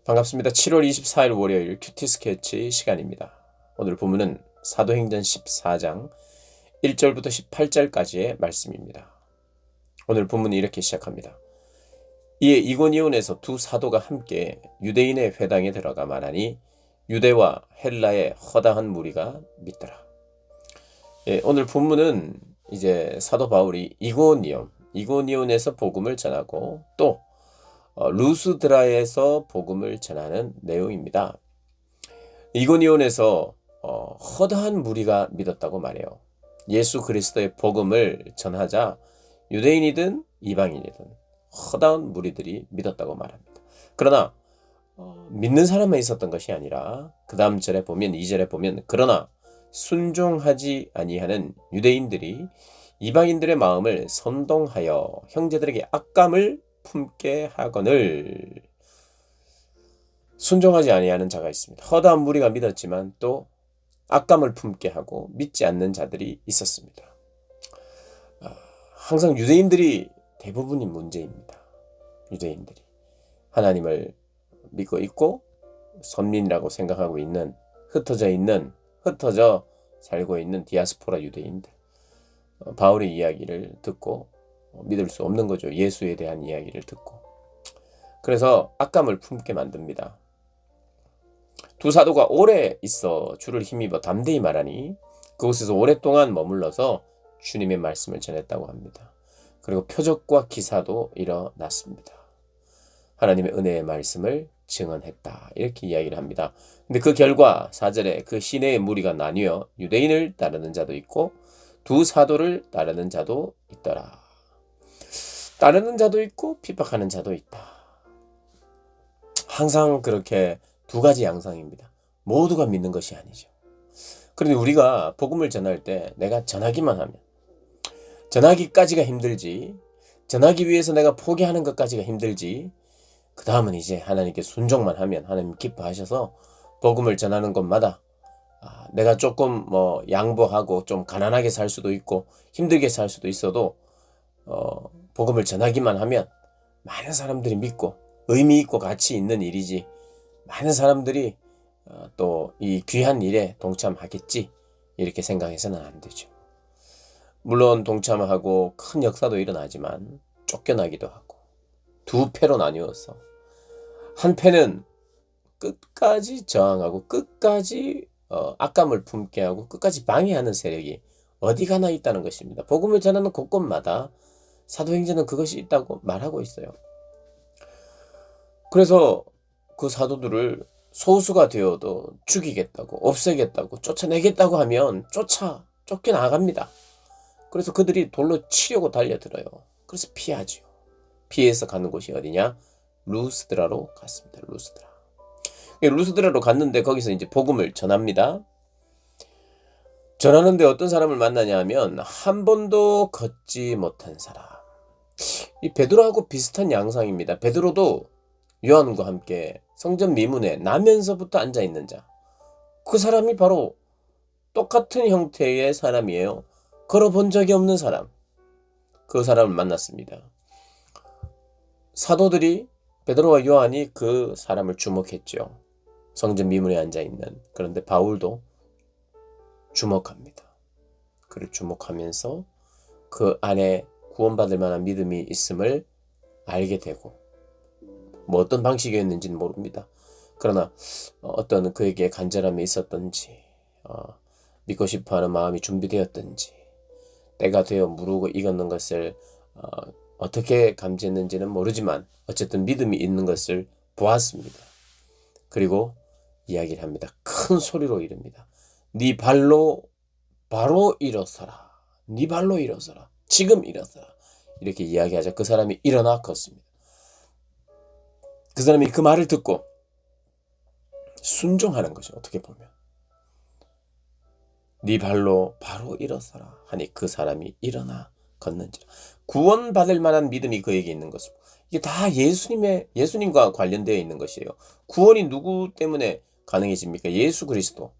반갑습니다. 7월 24일 월요일 큐티 스케치 시간입니다. 오늘 본문은 사도행전 14장 1절부터 18절까지의 말씀입니다. 오늘 본문이 이렇게 시작합니다. 이에 이고니온에서 두 사도가 함께 유대인의 회당에 들어가 말하니 유대와 헬라의 허다한 무리가 믿더라. 오늘 본문은 이제 사도 바울이 이고니온에서 복음을 전하고 또 루스드라에서 복음을 전하는 내용입니다. 이고니온에서 허다한 무리가 믿었다고 말해요. 예수 그리스도의 복음을 전하자 유대인이든 이방인이든 허다한 무리들이 믿었다고 말합니다. 그러나 믿는 사람만 있었던 것이 아니라 그 다음 절에 보면 2절에 보면 그러나 순종하지 아니하는 유대인들이 이방인들의 마음을 선동하여 형제들에게 악감을 품게 하거늘. 순종하지 아니하는 자가 있습니다. 허다한 무리가 믿었지만 또 악감을 품게 하고 믿지 않는 자들이 있었습니다. 항상 유대인들이 대부분이 문제입니다. 유대인들이 하나님을 믿고 있고 선민이라고 생각하고 있는 흩어져 살고 있는 디아스포라 유대인들, 바울의 이야기를 듣고 믿을 수 없는 거죠. 예수에 대한 이야기를 듣고. 그래서 악감을 품게 만듭니다. 두 사도가 오래 있어 주를 힘입어 담대히 말하니 그곳에서 오랫동안 머물러서 주님의 말씀을 전했다고 합니다. 그리고 표적과 기사도 일어났습니다. 하나님의 은혜의 말씀을 증언했다. 이렇게 이야기를 합니다. 근데 그 결과 4절에 그 시내의 무리가 나뉘어 유대인을 따르는 자도 있고 두 사도를 따르는 자도 있더라. 따르는 자도 있고 핍박하는 자도 있다. 항상 그렇게 두 가지 양상입니다. 모두가 믿는 것이 아니죠. 그런데 우리가 복음을 전할 때 내가 전하기만 하면, 전하기까지가 힘들지, 전하기 위해서 내가 포기하는 것까지가 힘들지, 그 다음은 이제 하나님께 순종만 하면 하나님 기뻐하셔서 복음을 전하는 곳마다 내가 조금 양보하고 좀 가난하게 살 수도 있고 힘들게 살 수도 있어도 복음을 전하기만 하면 많은 사람들이 믿고 의미 있고 가치 있는 일이지, 많은 사람들이 또 이 귀한 일에 동참하겠지, 이렇게 생각해서는 안 되죠. 물론 동참하고 큰 역사도 일어나지만 쫓겨나기도 하고 두 패로 나뉘어서 한 패는 끝까지 저항하고 끝까지 악감을 품게 하고 끝까지 방해하는 세력이 어디 가나 있다는 것입니다. 복음을 전하는 곳곳마다 사도행전은 그것이 있다고 말하고 있어요. 그래서 그 사도들을 소수가 되어도 죽이겠다고, 없애겠다고, 쫓아내겠다고 하면 쫓겨나갑니다. 그래서 그들이 돌로 치려고 달려들어요. 그래서 피하죠. 피해서 가는 곳이 어디냐? 루스드라로 갔습니다. 루스드라로 갔는데 거기서 이제 복음을 전합니다. 전하는데 어떤 사람을 만나냐 하면 한 번도 걷지 못한 사람. 이 베드로하고 비슷한 양상입니다. 베드로도 요한과 함께 성전 미문에 나면서부터 앉아있는 자. 그 사람이 바로 똑같은 형태의 사람이에요. 걸어본 적이 없는 사람. 그 사람을 만났습니다. 사도들이 베드로와 요한이 그 사람을 주목했죠. 성전 미문에 앉아있는. 그런데 바울도 주목합니다. 그를 주목하면서 그 안에 구원받을 만한 믿음이 있음을 알게 되고, 어떤 방식이었는지는 모릅니다. 그러나 어떤 그에게 간절함이 있었던지, 믿고 싶어하는 마음이 준비되었던지, 때가 되어 무르고 익었는 것을 어떻게 감지했는지는 모르지만 어쨌든 믿음이 있는 것을 보았습니다. 그리고 이야기를 합니다. 큰 소리로 이릅니다. 네 발로 바로 일어서라. 네 발로 일어서라. 지금 일어서라. 이렇게 이야기하자 그 사람이 일어나 걷습니다. 그 사람이 그 말을 듣고 순종하는 거죠. 어떻게 보면. 네 발로 바로 일어서라 하니 그 사람이 일어나 걷는지라. 구원받을 만한 믿음이 그에게 있는 것이고, 이게 다 예수님과 관련되어 있는 것이에요. 구원이 누구 때문에 가능해집니까? 예수 그리스도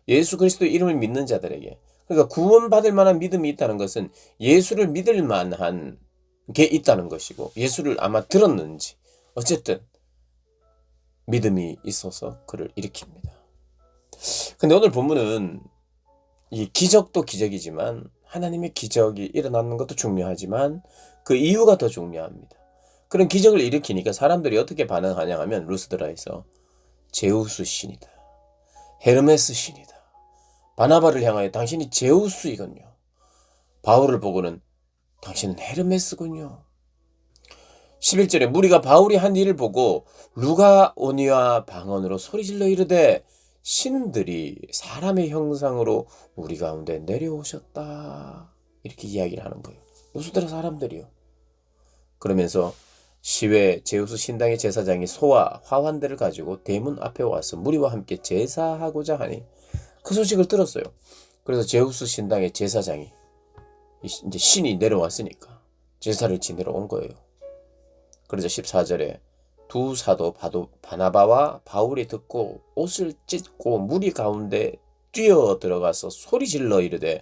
이름을 믿는 자들에게. 그러니까 구원받을 만한 믿음이 있다는 것은 예수를 믿을 만한 게 있다는 것이고, 예수를 아마 들었는지 어쨌든 믿음이 있어서 그를 일으킵니다. 근데 오늘 본문은 이 기적도 기적이지만 하나님의 기적이 일어나는 것도 중요하지만 그 이유가 더 중요합니다. 그런 기적을 일으키니까 사람들이 어떻게 반응하냐 하면 루스드라에서 제우스 신이다. 헤르메스 신이다. 바나바를 향하여 당신이 제우스이군요. 바울을 보고는 당신은 헤르메스군요. 11절에 무리가 바울이 한 일을 보고 루가오니아 방언으로 소리질러 이르되 신들이 사람의 형상으로 우리 가운데 내려오셨다. 이렇게 이야기를 하는 거예요. 루스드라 사람들이요. 그러면서 시외 제우스 신당의 제사장이 소와 화환들을 가지고 대문 앞에 와서 무리와 함께 제사하고자 하니 그 소식을 들었어요. 그래서 제우스 신당의 제사장이 이제 신이 내려왔으니까 제사를 지내러 온 거예요. 그러자 14절에 두 사도 바나바와 바울이 듣고 옷을 찢고 무리 가운데 뛰어 들어가서 소리질러 이르되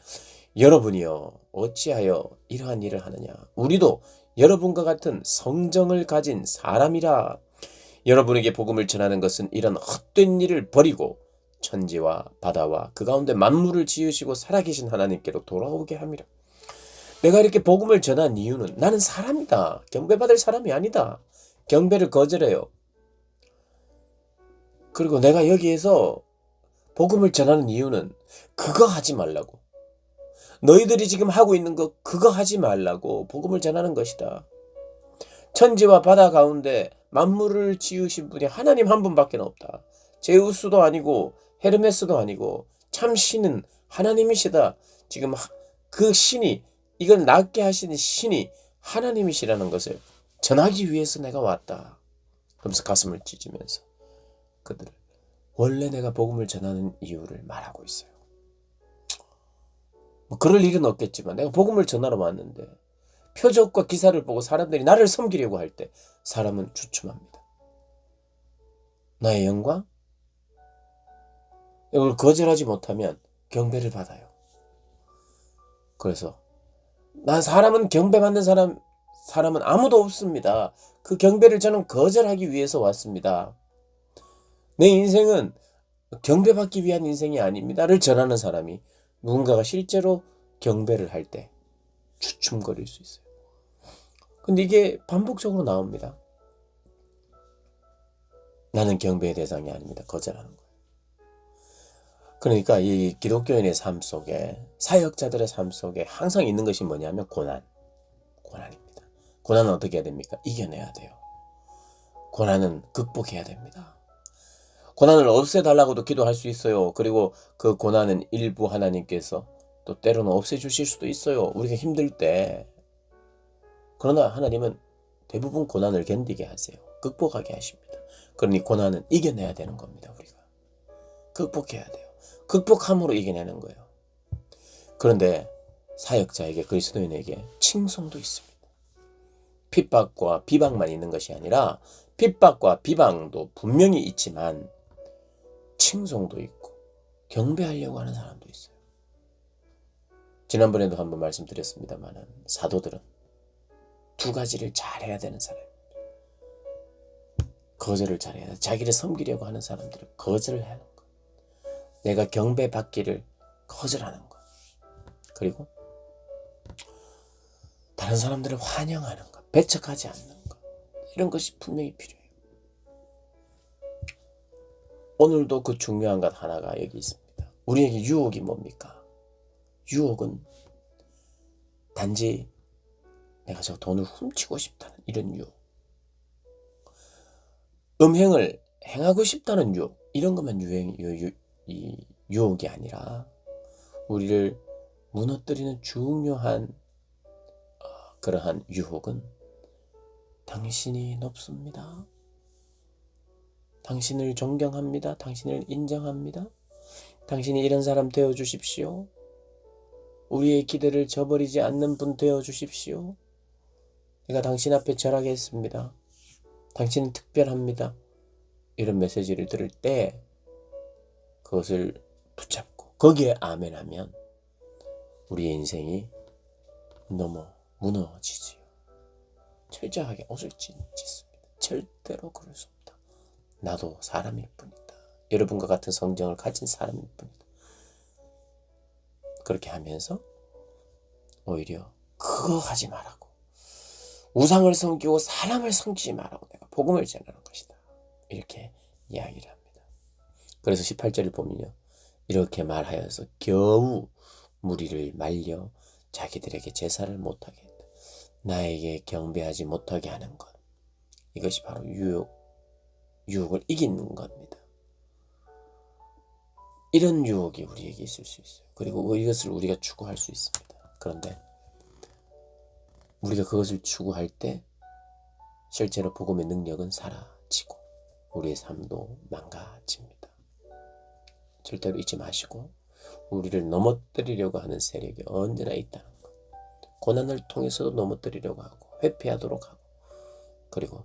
여러분이여 어찌하여 이러한 일을 하느냐. 우리도 여러분과 같은 성정을 가진 사람이라. 여러분에게 복음을 전하는 것은 이런 헛된 일을 버리고 천지와 바다와 그 가운데 만물을 지으시고 살아계신 하나님께로 돌아오게 함이라. 내가 이렇게 복음을 전한 이유는 나는 사람이다. 경배받을 사람이 아니다. 경배를 거절해요. 그리고 내가 여기에서 복음을 전하는 이유는 그거 하지 말라고. 너희들이 지금 하고 있는 거 그거 하지 말라고 복음을 전하는 것이다. 천지와 바다 가운데 만물을 지으신 분이 하나님 한 분밖에 없다. 제우스도 아니고 헤르메스도 아니고 참 신은 하나님이시다. 지금 그 신이 이걸 낫게 하시는 신이 하나님이시라는 것을 전하기 위해서 내가 왔다. 그러면서 가슴을 찢으면서 그들을 원래 내가 복음을 전하는 이유를 말하고 있어요. 뭐 그럴 일은 없겠지만 내가 복음을 전하러 왔는데 표적과 기사를 보고 사람들이 나를 섬기려고 할 때 사람은 주춤합니다. 나의 영광? 이걸 거절하지 못하면 경배를 받아요. 그래서 난 사람은 경배받는 사람은 아무도 없습니다. 그 경배를 저는 거절하기 위해서 왔습니다. 내 인생은 경배받기 위한 인생이 아닙니다를 전하는 사람이 누군가가 실제로 경배를 할 때 주춤거릴 수 있어요. 근데 이게 반복적으로 나옵니다. 나는 경배의 대상이 아닙니다. 거절하는 거예요. 그러니까 이 기독교인의 삶 속에 사역자들의 삶 속에 항상 있는 것이 뭐냐면 고난입니다. 고난은 어떻게 해야 됩니까? 이겨내야 돼요. 고난은 극복해야 됩니다. 고난을 없애달라고도 기도할 수 있어요. 그리고 그 고난은 일부 하나님께서 또 때로는 없애주실 수도 있어요. 우리가 힘들 때. 그러나 하나님은 대부분 고난을 견디게 하세요. 극복하게 하십니다. 그러니 고난은 이겨내야 되는 겁니다. 우리가 극복해야 돼요. 극복함으로 이겨내는 거예요. 그런데 사역자에게, 그리스도인에게 칭송도 있습니다. 핍박과 비방만 있는 것이 아니라 핍박과 비방도 분명히 있지만 칭송도 있고 경배하려고 하는 사람도 있어요. 지난번에도 한번 말씀드렸습니다만 사도들은 두 가지를 잘해야 되는 사람입니다. 거절을 잘해야 돼. 자기를 섬기려고 하는 사람들은 거절을 하는 것. 내가 경배받기를 거절하는 것. 그리고 다른 사람들을 환영하는 것. 배척하지 않는 것. 이런 것이 분명히 필요해요. 오늘도 그 중요한 것 하나가 여기 있습니다. 우리에게 유혹이 뭡니까? 유혹은 단지 내가 저 돈을 훔치고 싶다는 이런 유혹, 음행을 행하고 싶다는 유혹, 이런 것만 유혹이 아니라 우리를 무너뜨리는 중요한 그러한 유혹은 당신이 높습니다. 당신을 존경합니다. 당신을 인정합니다. 당신이 이런 사람 되어주십시오. 우리의 기대를 저버리지 않는 분 되어주십시오. 내가 당신 앞에 절하겠습니다. 당신은 특별합니다. 이런 메시지를 들을 때 그것을 붙잡고 거기에 아멘하면 우리의 인생이 너무 무너지지요. 철저하게 옷을 찢습니다. 절대로 그럴 수 없다. 나도 사람일 뿐이다. 여러분과 같은 성정을 가진 사람일 뿐이다. 그렇게 하면서 오히려 그거 하지 말라고, 우상을 섬기고 사람을 섬기지 말라고 내가 복음을 전하는 것이다. 이렇게 이야기를 합니다. 그래서 18절을 보면요, 이렇게 말하여서 겨우 무리를 말려 자기들에게 제사를 못하게 했다. 나에게 경배하지 못하게 하는 것, 이것이 바로 유혹을 이기는 겁니다. 이런 유혹이 우리에게 있을 수 있어요. 그리고 이것을 우리가 추구할 수 있습니다. 그런데 우리가 그것을 추구할 때 실제로 복음의 능력은 사라지고 우리의 삶도 망가집니다. 절대로 잊지 마시고, 우리를 넘어뜨리려고 하는 세력이 언제나 있다는 것, 고난을 통해서도 넘어뜨리려고 하고 회피하도록 하고, 그리고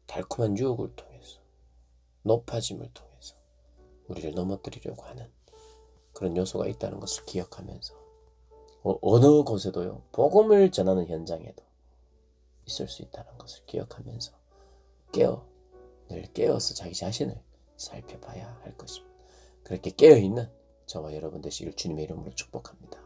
달콤한 유혹을 통해서, 높아짐을 통해서 우리를 넘어뜨리려고 하는 그런 요소가 있다는 것을 기억하면서, 어느 곳에도요, 복음을 전하는 현장에도 있을 수 있다는 것을 기억하면서 늘 깨어서 자기 자신을 살펴봐야 할 것입니다. 그렇게 깨어있는 저와 여러분 되시길 주님의 이름으로 축복합니다.